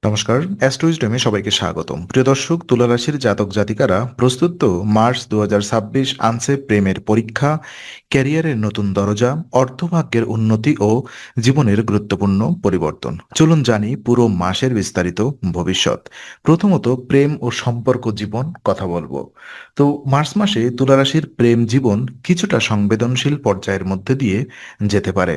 নমস্কার, অ্যাস্ট্রোইজডমে সবাইকে স্বাগতম। প্রিয় দর্শক, তুলা রাশির জাতক জাতিকারা প্রস্তুত তো? মার্চ 2026 আনছে প্রেমের পরীক্ষা, ক্যারিয়ারের নতুন দরজা, অর্থভাগ্যের উন্নতি ও জীবনের গুরুত্বপূর্ণ পরিবর্তন। চলুন জানি পুরো মাসের বিস্তারিত ভবিষ্যৎ। প্রথমত, প্রেম ও সম্পর্ক জীবন কথা বলবো। তো মার্চ মাসে তুলা রাশির প্রেম জীবন কিছুটা সংবেদনশীল পর্যায়ের মধ্যে দিয়ে যেতে পারে।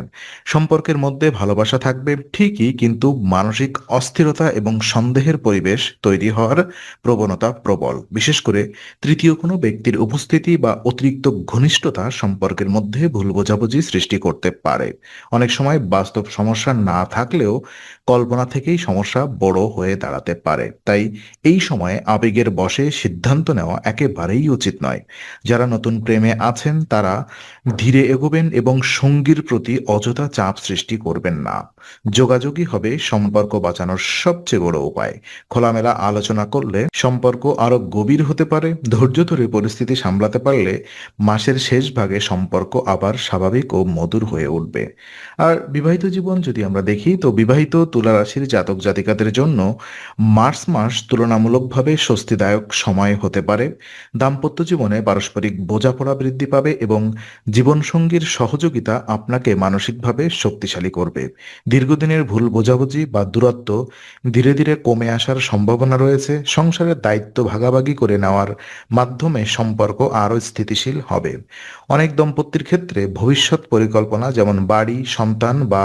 সম্পর্কের মধ্যে ভালোবাসা থাকবে ঠিকই, কিন্তু মানসিক অস্থিরতা এবং সন্দেহের পরিবেশ তৈরি হওয়ার প্রবণতা প্রবল। বিশেষ করে তৃতীয় কোনো ব্যক্তির উপস্থিতি বা অতিরিক্ত ঘনিষ্ঠতা সম্পর্কের মধ্যে ভুল বোঝাবুঝি সৃষ্টি করতে পারে। অনেক সময় বাস্তব সমস্যা না থাকলেও কল্পনা থেকেই সমস্যা বড় হয়ে দাঁড়াতে পারে। তাই এই সময়ে আবেগের বশে সিদ্ধান্ত নেওয়া একেবারেই উচিত নয়। যারা নতুন প্রেমে আছেন তারা ধীরে এগোবেন এবং সঙ্গীর প্রতি অযথা চাপ সৃষ্টি করবেন না। যোগাযোগই হবে সম্পর্ক বাঁচানোর সবচেয়ে বড় উপায়। খোলামেলা আলোচনা করলে সম্পর্ক আরো গভীর হতে পারে। ধৈর্য ধরে পরিস্থিতি সামলাতে পারলে মাসের শেষ ভাগে সম্পর্ক আবার স্বাভাবিক ও মধুর হয়ে উঠবে। আর বিবাহিত জীবন যদি আমরা দেখি, তো বিবাহিত তুলা রাশির জাতক জাতিকাদের জন্য মার্চ মাস তুলনামূলকভাবে স্বস্তিদায়ক সময় হতে পারে। দাম্পত্য জীবনে পারস্পরিক বোঝাপড়া বৃদ্ধি পাবে এবং জীবনসঙ্গীর সহযোগিতা আপনাকে মানসিকভাবে শক্তিশালী করবে। দীর্ঘদিনের ভুল বোঝাবুঝি বা দূরত্ব ধীরে ধীরে কমে আসার সম্ভাবনা রয়েছে। সংসারের দায়িত্ব ভাগাভাগি করে নেওয়ার মাধ্যমে সম্পর্ক আরও স্থিতিশীল হবে। অনেক দম্পতির ক্ষেত্রে ভবিষ্যৎ পরিকল্পনা যেমন বাড়ি, সন্তান বা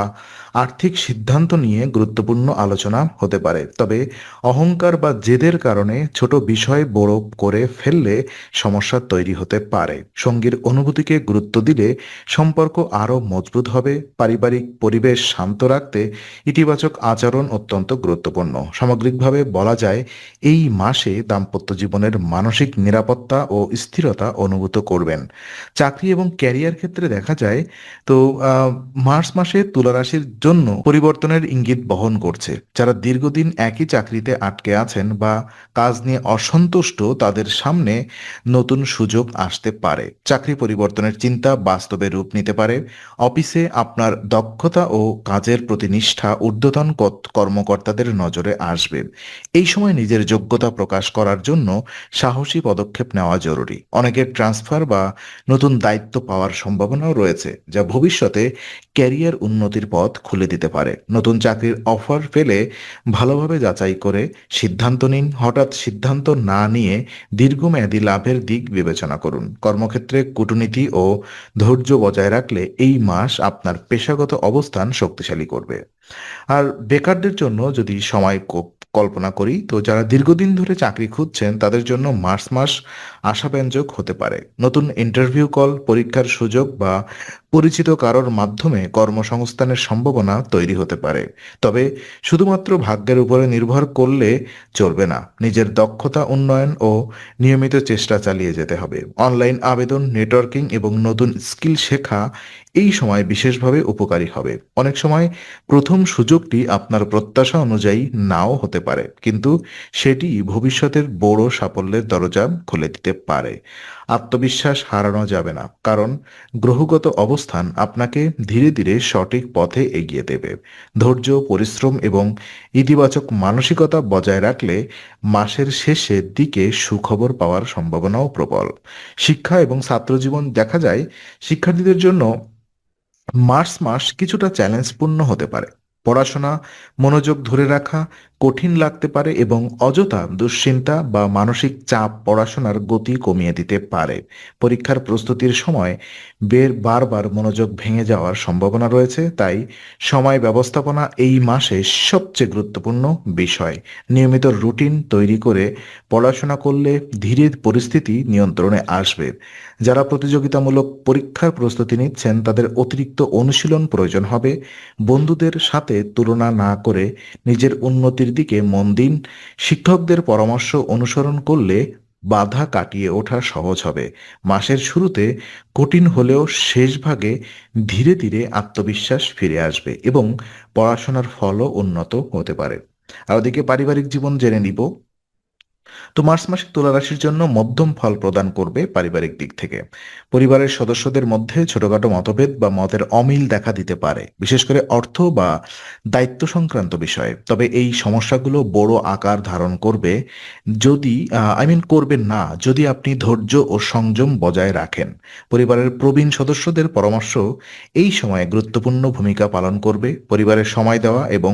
আর্থিক সিদ্ধান্ত নিয়ে গুরুত্বপূর্ণ আলোচনা হতে পারে। তবে অহংকার বা জেদের কারণে ছোট বিষয় বড় করে ফেললে সমস্যা তৈরি হতে পারে। সঙ্গীর অনুভূতিকে গুরুত্ব দিলে সম্পর্ক আরও মজবুত হবে। পারিবারিক পরিবেশ শান্ত রাখতে ইতিবাচক আচরণ অত্যন্ত গুরুত্বপূর্ণ। সামগ্রিকভাবে বলা যায়, এই মাসে দাম্পত্য জীবনের মানসিক নিরাপত্তা ও স্থিরতা অনুভূত করবেন। চাকরি এবং ক্যারিয়ার ক্ষেত্রে দেখা যায়, তো মার্চ মাসে তুলা রাশির জন্য পরিবর্তনের ইঙ্গিত বহন করছে। যারা দীর্ঘদিন একই চাকরিতে আটকে আছেন বা কাজ নিয়ে অসন্তুষ্ট, তাদের সামনে নতুন সুযোগ আসতে পারে। চাকরি পরিবর্তনের চিন্তা বাস্তবে রূপ নিতে পারে। অফিসে আপনার দক্ষতা ও কাজের প্রতি নিষ্ঠা ঊর্ধ্বতন কর্মকর্তাদের নজরে আসবে। এই সময় নিজের যোগ্যতা প্রকাশ করার জন্য সাহসী পদক্ষেপ নেওয়া জরুরি। অনেকের ট্রান্সফার বা নতুন দায়িত্ব পাওয়ার সম্ভাবনাও রয়েছে, যা ভবিষ্যতে ক্যারিয়ার উন্নতির পথ খুলে দিতে পারে। নতুন চাকরির অফার পেলে ভালোভাবে যাচাই করে সিদ্ধান্ত নিন। হঠাৎ সিদ্ধান্ত না নিয়ে দীর্ঘমেয়াদী লাভের দিক বিবেচনা করুন। কর্মক্ষেত্রে কূটনীতি ও ধৈর্য বজায় রাখলে এই মাস আপনার পেশাগত অবস্থান শক্তিশালী করবে। আর বেকারদের জন্য যদি সময় কল্পনা করি, তো যারা দীর্ঘদিন ধরে চাকরি খুঁজছেন তাদের জন্য মার্চ মাস আশাব্যঞ্জক হতে পারে। নতুন ইন্টারভিউ কল, পরীক্ষার সুযোগ বা পরিচিত কারোর মাধ্যমে কর্মসংস্থানের সম্ভাবনা তৈরি হতে পারে। তবে শুধুমাত্র ভাগ্যের উপরে নির্ভর করলে চলবে না। নিজের দক্ষতা উন্নয়ন ও নিয়মিত চেষ্টা চালিয়ে যেতে হবে। অনলাইন আবেদন, নেটওয়ার্কিং এবং নতুন স্কিল শেখা এই সময় বিশেষভাবে উপকারী হবে। অনেক সময় প্রথম সুযোগটি আপনার প্রত্যাশা অনুযায়ী নাও হতে পারে, কিন্তু সেটি ভবিষ্যতের বড় সাফল্যের দরজা খুলে দিতে পারে। আত্মবিশ্বাস হারানো যাবে না, কারণ গ্রহগত অবস্থান আপনাকে ধীরে ধীরে সঠিক পথে এগিয়ে দেবে। ধৈর্য, পরিশ্রম এবং ইতিবাচক মানসিকতা বজায় রাখলে মাসের শেষের দিকে সুখবর পাওয়ার সম্ভাবনাও প্রবল। শিক্ষা এবং ছাত্রজীবন দেখা যায়, শিক্ষার্থীদের জন্য মার্চ মাস কিছুটা চ্যালেঞ্জপূর্ণ হতে পারে। পড়াশোনা মনোযোগ ধরে রাখা কঠিন লাগতে পারে এবং অযথা দুশ্চিন্তা বা মানসিক চাপ পড়াশোনার গতি কমিয়ে দিতে পারে। পরীক্ষার প্রস্তুতির সময় বারবার মনোযোগ ভেঙে যাওয়ার সম্ভাবনা রয়েছে। তাই সময় ব্যবস্থাপনা এই মাসে সবচেয়ে গুরুত্বপূর্ণ বিষয়। নিয়মিত রুটিন তৈরি করে পড়াশোনা করলে ধীরে পরিস্থিতি নিয়ন্ত্রণে আসবে। যারা প্রতিযোগিতামূলক পরীক্ষার প্রস্তুতি নিচ্ছেন তাদের অতিরিক্ত অনুশীলন প্রয়োজন হবে। বন্ধুদের সাথে তুলনা না করে নিজের উন্নতির দিকে মন দিন। শিক্ষকদের পরামর্শ অনুসরণ করলে বাধা কাটিয়ে ওঠা সহজ হবে। মাসের শুরুতে কঠিন হলেও শেষ ভাগে ধীরে ধীরে আত্মবিশ্বাস ফিরে আসবে এবং পড়াশোনার ফলও উন্নত হতে পারে। আর ওদিকে পারিবারিক জীবন জেনে নিব। তো মার্চ মাসে তুলা রাশির জন্য মধ্যম ফল প্রদান করবে পারিবারিক দিক থেকে। পরিবারের সদস্যদের মধ্যে ছোটখাটো মতভেদ বা মতের অমিল দেখা দিতে পারে, বিশেষ করে অর্থ বা দায়িত্ব সংক্রান্ত বিষয়ে। তবে এই সমস্যাগুলো বড় আকার ধারণ করবে যদি করবে না যদি আপনি ধৈর্য ও সংযম বজায় রাখেন। পরিবারের প্রবীণ সদস্যদের পরামর্শ এই সময়ে গুরুত্বপূর্ণ ভূমিকা পালন করবে। পরিবারের সময় দেওয়া এবং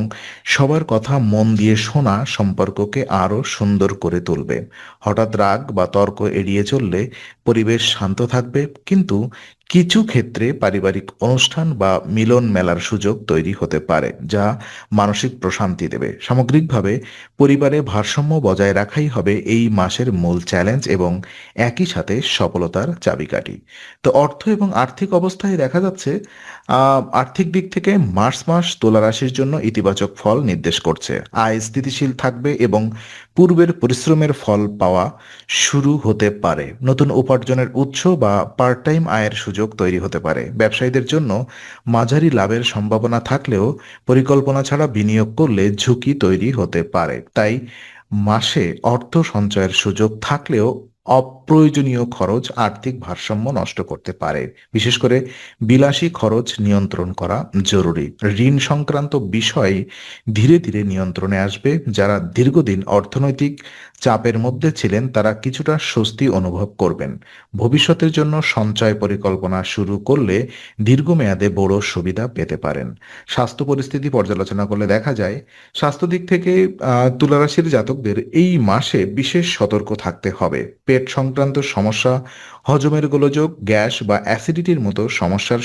সবার কথা মন দিয়ে শোনা সম্পর্ককে আরও সুন্দর করে তুলবে। হঠাৎ রাগ বা তর্ক এড়িয়ে চললে পরিবেশ শান্ত থাকবে, কিন্তু কিছু ক্ষেত্রে পারিবারিক অনুষ্ঠান বা মিলন মেলার সুযোগ তৈরি হতে পারে, যা মানসিক প্রশান্তি দেবে। সামগ্রিকভাবে পরিবারে ভারসাম্য বজায় রাখাই হবে এই মাসের মূল চ্যালেঞ্জ এবং একই সাথে সফলতার চাবিকাঠি। তো অর্থ এবং আর্থিক অবস্থায় দেখা যাচ্ছে আর্থিক দিক থেকে মার্চ মাস তুলা রাশির জন্য ইতিবাচক ফল নির্দেশ করছে। আয় স্থিতিশীল থাকবে এবং পূর্বের পরিশ্রমের ফল পাওয়া শুরু হতে পারে। নতুন উপার্জনের উৎস বা পার্ট টাইম আয়ের সুযোগ তৈরি হতে পারে। ব্যবসায়ীদের জন্য মাঝারি লাভের সম্ভাবনা থাকলেও পরিকল্পনা ছাড়া বিনিয়োগ করলে ঝুঁকি তৈরি হতে পারে। তাই মাসে অর্থ সঞ্চয়ের সুযোগ থাকলেও অপ্রয়োজনীয় খরচ আর্থিক ভারসাম্য নষ্ট করতে পারে। বিশেষ করে বিলাসী খরচ নিয়ন্ত্রণ করা জরুরি। ঋণ সংক্রান্ত বিষয় ধীরে ধীরে নিয়ন্ত্রণে আসবে। যারা দীর্ঘদিন অর্থনৈতিক চাপের মধ্যে ছিলেন তারা কিছুটা স্বস্তি অনুভব করবেন। ভবিষ্যতের জন্য সঞ্চয় পরিকল্পনা শুরু করলে দীর্ঘমেয়াদে বড় সুবিধা পেতে পারেন। স্বাস্থ্য পরিস্থিতি পর্যালোচনা করলে দেখা যায় স্বাস্থ্য দিক থেকে তুলা রাশির জাতকদের এই মাসে বিশেষ সতর্ক থাকতে হবে। পেট সংক্রান্ত সমস্যা, হজমের গোলযোগ, গ্যাস বা অ্যাসিডিটির মতো সমস্যার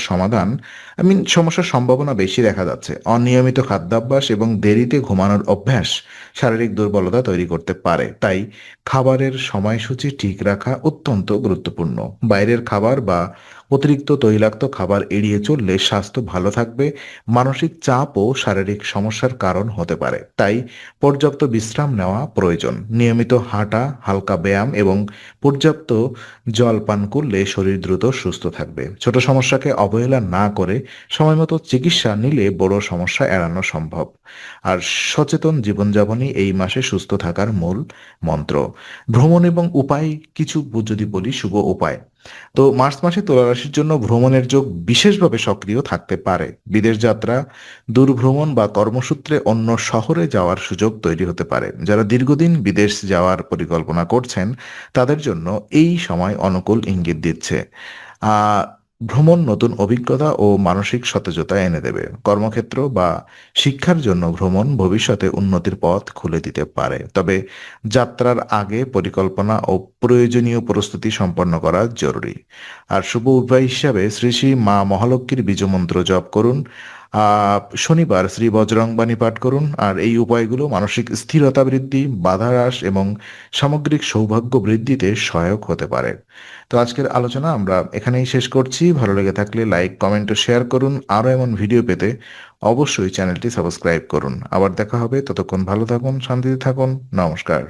সম্ভাবনা বেশি দেখা যাচ্ছে। অনিয়মিত খাদ্যাভ্যাস এবং দেরিতে ঘুমানোর অভ্যাস শারীরিক দুর্বলতা তৈরি করতে পারে। তাই খাবারের সময়সূচি ঠিক রাখা অত্যন্ত গুরুত্বপূর্ণ। বাইরের খাবার বা অতিরিক্ত তৈলাক্ত খাবার এড়িয়ে চললে স্বাস্থ্য ভালো থাকবে। মানসিক চাপ ও শারীরিক সমস্যার কারণ হতে পারে। তাই পর্যাপ্ত বিশ্রাম নেওয়া প্রয়োজন। নিয়মিত হাঁটা, হালকা ব্যায়াম এবং পর্যাপ্ত জল পান করলে শরীর দ্রুত সুস্থ থাকবে। ছোট সমস্যাকে অবহেলা না করে সময়মতো চিকিৎসা নিলে বড় সমস্যা এড়ানো সম্ভব। আর সচেতন জীবনযাপনই এই মাসে সুস্থ থাকার মূল মন্ত্র। ভ্রমণ এবং উপায় কিছু যদি বলি, শুভ উপায়। তো মার্চ মাসে তুলা রাশির জন্য ভ্রমণের যোগ বিশেষভাবে সক্রিয় থাকতে পারে। বিদেশ যাত্রা, দূর ভ্রমণ বা কর্মসূত্রে অন্য শহরে যাওয়ার সুযোগ তৈরি হতে পারে। যারা দীর্ঘদিন বিদেশ যাওয়ার পরিকল্পনা করছেন তাদের জন্য এই সময় অনুকূল ইঙ্গিত দিচ্ছে। আহ ভ্রমণ নতুন অভিজ্ঞতা ও মানসিক সতেজতা এনে দেবে। কর্মক্ষেত্র বা শিক্ষার জন্য ভ্রমণ ভবিষ্যতে উন্নতির পথ খুলে দিতে পারে। তবে যাত্রার আগে পরিকল্পনা ও প্রয়োজনীয় প্রস্তুতি সম্পন্ন করা জরুরি। আর শুভ উপায় হিসাবে শ্রী শ্রী মা মহালক্ষ্মীর বীজমন্ত্র জপ করুন। শনিবার শ্রী বজরংবাণী পাঠ করুন। আর এই উপায়গুলো মানসিক স্থিরতা বৃদ্ধি, বাধা হ্রাস এবং সামগ্রিক সৌভাগ্য বৃদ্ধিতে সহায়ক হতে পারে। তো আজকের আলোচনা আমরা এখানেই শেষ করছি। ভালো লেগে থাকলে লাইক, কমেন্ট ও শেয়ার করুন। আরও এমন ভিডিও পেতে অবশ্যই চ্যানেলটি সাবস্ক্রাইব করুন। আবার দেখা হবে, ততক্ষণ ভালো থাকুন, শান্তিতে থাকুন। নমস্কার।